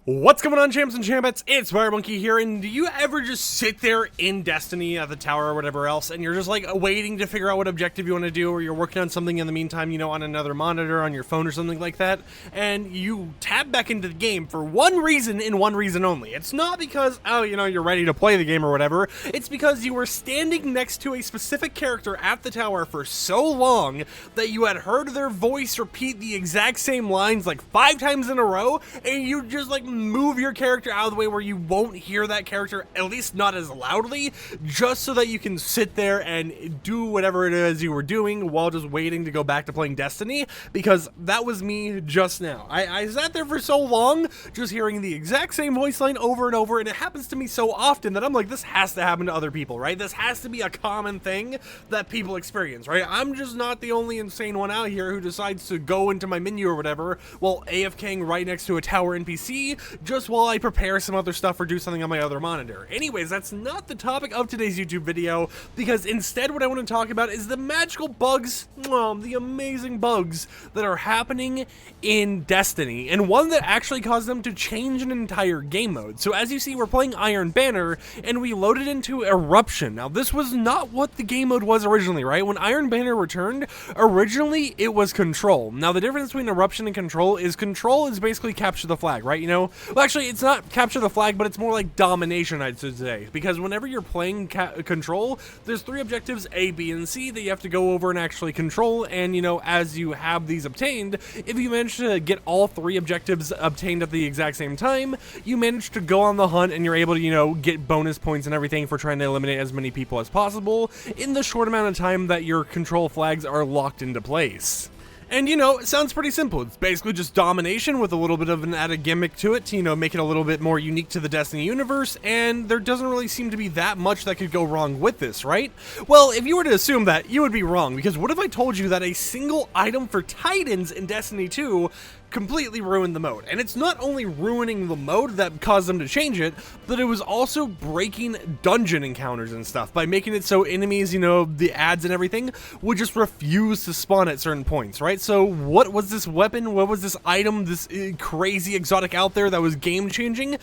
What's going on, champs and champettes? It's FireMonkey here, and do you ever just sit there in Destiny at the tower or whatever else, and you're just like waiting to figure out what objective you want to do, or you're working on something in the meantime, you know, on another monitor, on your phone or something like that, and you tab back into the game for one reason and one reason only. It's not because, oh, you know, you're ready to play the game or whatever. It's because you were standing next to a specific character at the tower for so long that you had heard their voice repeat the exact same lines like 5 times in a row, and you just like move your character out of the way where you won't hear that character, at least not as loudly, just so that you can sit there and do whatever it is you were doing while just waiting to go back to playing Destiny, because that was me just now. I sat there for so long just hearing the exact same voice line over and over, and it happens to me so often that I'm like, this has to happen to other people, right? This has to be a common thing that people experience, right? I'm just not the only insane one out here who decides to go into my menu or whatever while AFKing right next to a tower NPC just while I prepare some other stuff or do something on my other monitor. Anyways, that's not the topic of today's YouTube video, because instead what I want to talk about is the magical bugs, the amazing bugs that are happening in Destiny, and one that actually caused them to change an entire game mode. So as you see, we're playing Iron Banner, and we loaded into Eruption. Now this was not what the game mode was originally, right? When Iron Banner returned, originally it was Control. Now the difference between Eruption and Control is basically capture the flag, right? You know, well, actually, it's not capture the flag, but it's more like domination, I'd say. Because whenever you're playing Control, there's 3 objectives, A, B, and C, that you have to go over and actually control. And, you know, as you have these obtained, if you manage to get all 3 objectives obtained at the exact same time, you manage to go on the hunt, and you're able to, you know, get bonus points and everything for trying to eliminate as many people as possible in the short amount of time that your control flags are locked into place. And, you know, it sounds pretty simple. It's basically just domination with a little bit of an added gimmick to it to, you know, make it a little bit more unique to the Destiny universe, and there doesn't really seem to be that much that could go wrong with this, right? Well, if you were to assume that, you would be wrong, because what if I told you that a single item for Titans in Destiny 2 completely ruined the mode? And it's not only ruining the mode that caused them to change it, but it was also breaking dungeon encounters and stuff by making it so enemies, you know, the ads and everything, would just refuse to spawn at certain points, right? So what was this weapon? What was this item, this crazy exotic out there that was game-changing?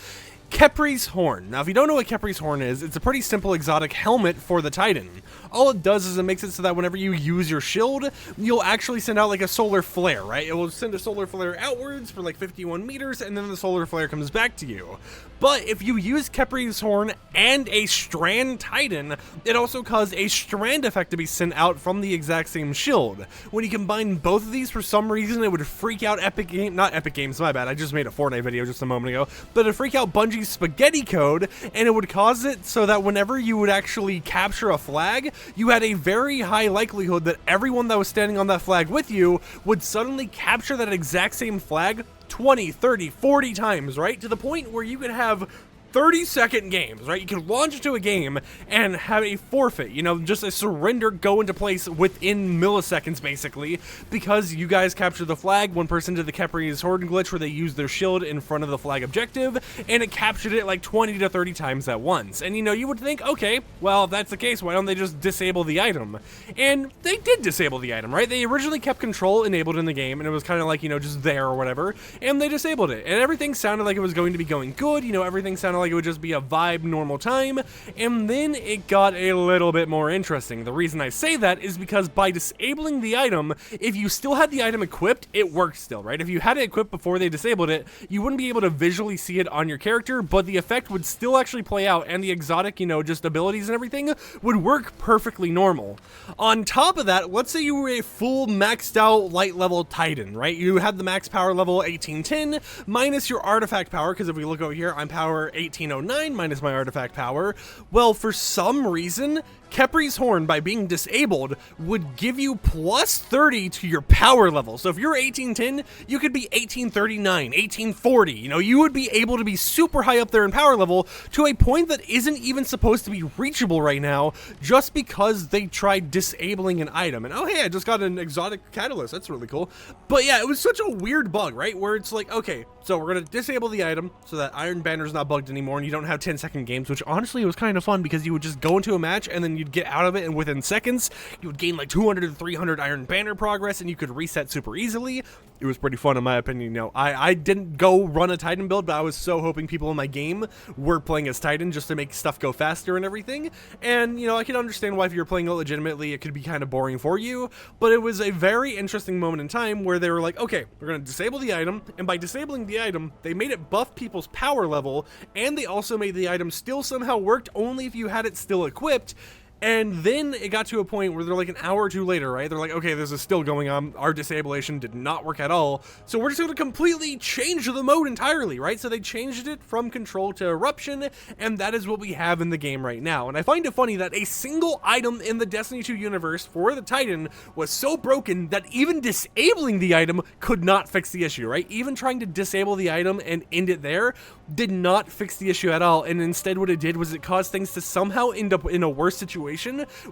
Khepri's Horn. Now, if you don't know what Khepri's Horn is, it's a pretty simple exotic helmet for the Titan. All it does is it makes it so that whenever you use your shield, you'll actually send out like a solar flare, right? It will send a solar flare outwards for like 51 meters, and then the solar flare comes back to you. But if you use Khepri's Horn and a Strand Titan, it also caused a Strand effect to be sent out from the exact same shield. When you combine both of these, for some reason, it would freak out not Epic Games, my bad, I just made a Fortnite video just a moment ago, but it'd freak out Bungie's spaghetti code, and it would cause it so that whenever you would actually capture a flag, you had a very high likelihood that everyone that was standing on that flag with you would suddenly capture that exact same flag 20, 30, 40 times, right? To the point where you could have 30-second games, right? You could launch into a game and have a forfeit, you know, just a surrender go into place within milliseconds, basically, because you guys captured the flag. One person did the Khepri's Horn glitch where they used their shield in front of the flag objective, and it captured it like 20 to 30 times at once. And, you know, you would think, okay, well, if that's the case, why don't they just disable the item? And they did disable the item, right? They originally kept control enabled in the game, and it was kind of like, you know, just there or whatever, and they disabled it. And everything sounded like it was going to be going good, you know, everything sounded like it would just be a vibe normal time, and then it got a little bit more interesting. The reason I say that is because by disabling the item, if you still had the item equipped, it worked still, right? If you had it equipped before they disabled it, you wouldn't be able to visually see it on your character, but the effect would still actually play out, and the exotic, you know, just abilities and everything would work perfectly normal. On top of that, let's say you were a full maxed out light level Titan, right? You had the max power level 1810 minus your artifact power, because if we look over here, I'm power 1809 minus my artifact power. Well, for some reason, Khepri's Horn, by being disabled, would give you plus 30 to your power level. So if you're 1810, you could be 1839, 1840. You know, you would be able to be super high up there in power level to a point that isn't even supposed to be reachable right now, just because they tried disabling an item. And oh hey, I just got an exotic catalyst. That's really cool. But yeah, it was such a weird bug, right? Where it's like, okay, so we're gonna disable the item so that Iron Banner's not bugged anymore, and you don't have 10-second games, which honestly was kind of fun because you would just go into a match and then you'd get out of it, and within seconds you would gain like 200 to 300 Iron Banner progress, and you could reset super easily. it was pretty fun in my opinion. You know, I didn't go run a Titan build, but I was so hoping people in my game were playing as Titan just to make stuff go faster and everything. And, you know, I can understand why if you're playing it legitimately, it could be kind of boring for you, but it was a very interesting moment in time where they were like, okay, we're going to disable the item, and by disabling the item, they made it buff people's power level, and they also made the item still somehow worked only if you had it still equipped. And then it got to a point where they're like an hour or two later, right? They're like, okay, this is still going on. Our disabulation did not work at all. So we're just going to completely change the mode entirely, right? So they changed it from control to eruption, and that is what we have in the game right now. And I find it funny that a single item in the Destiny 2 universe for the Titan was so broken that even disabling the item could not fix the issue, right? Even trying to disable the item and end it there did not fix the issue at all. And instead what it did was it caused things to somehow end up in a worse situation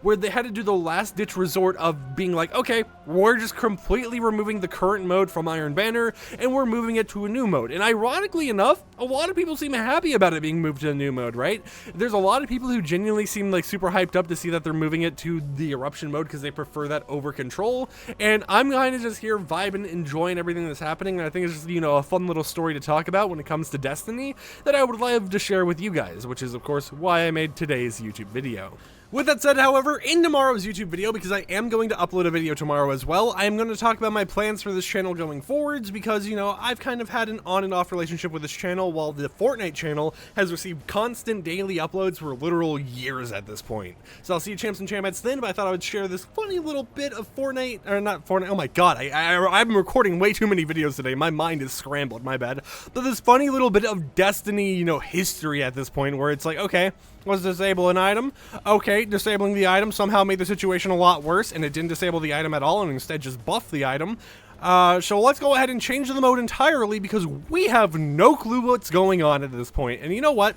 where they had to do the last ditch resort of being like, okay, we're just completely removing the current mode from Iron Banner and we're moving it to a new mode. And ironically enough, a lot of people seem happy about it being moved to a new mode, right? There's a lot of people who genuinely seem like super hyped up to see that they're moving it to the eruption mode because they prefer that over control. And I'm kind of just here vibing, enjoying everything that's happening. And I think it's just, you know, a fun little story to talk about when it comes to Destiny that I would love to share with you guys, which is of course why I made today's YouTube video. With that said, however, in tomorrow's YouTube video, because I am going to upload a video tomorrow as well, I am going to talk about my plans for this channel going forwards because, you know, I've kind of had an on and off relationship with this channel while the Fortnite channel has received constant daily uploads for literal years at this point. So I'll see you champs and champettes then, but I thought I would share this funny little bit of Fortnite, or not Fortnite, oh my god, I'm recording way too many videos today, my mind is scrambled, my bad. But this funny little bit of Destiny, you know, history at this point where it's like, okay, let's disable an item. Okay, disabling the item somehow made the situation a lot worse, and it didn't disable the item at all, and instead just buffed the item. So let's go ahead and change the mode entirely because we have no clue what's going on at this point. And you know what?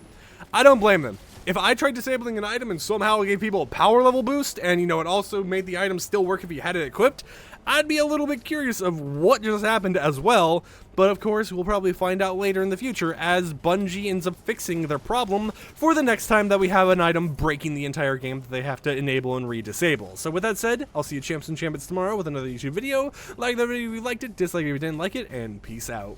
I don't blame them. If I tried disabling an item and somehow it gave people a power level boost, and, you know, it also made the item still work if you had it equipped, I'd be a little bit curious of what just happened as well. But of course, we'll probably find out later in the future as Bungie ends up fixing their problem for the next time that we have an item breaking the entire game that they have to enable and re-disable. So with that said, I'll see you champs and champions tomorrow with another YouTube video. Like the video if you liked it, dislike it if you didn't like it, and peace out.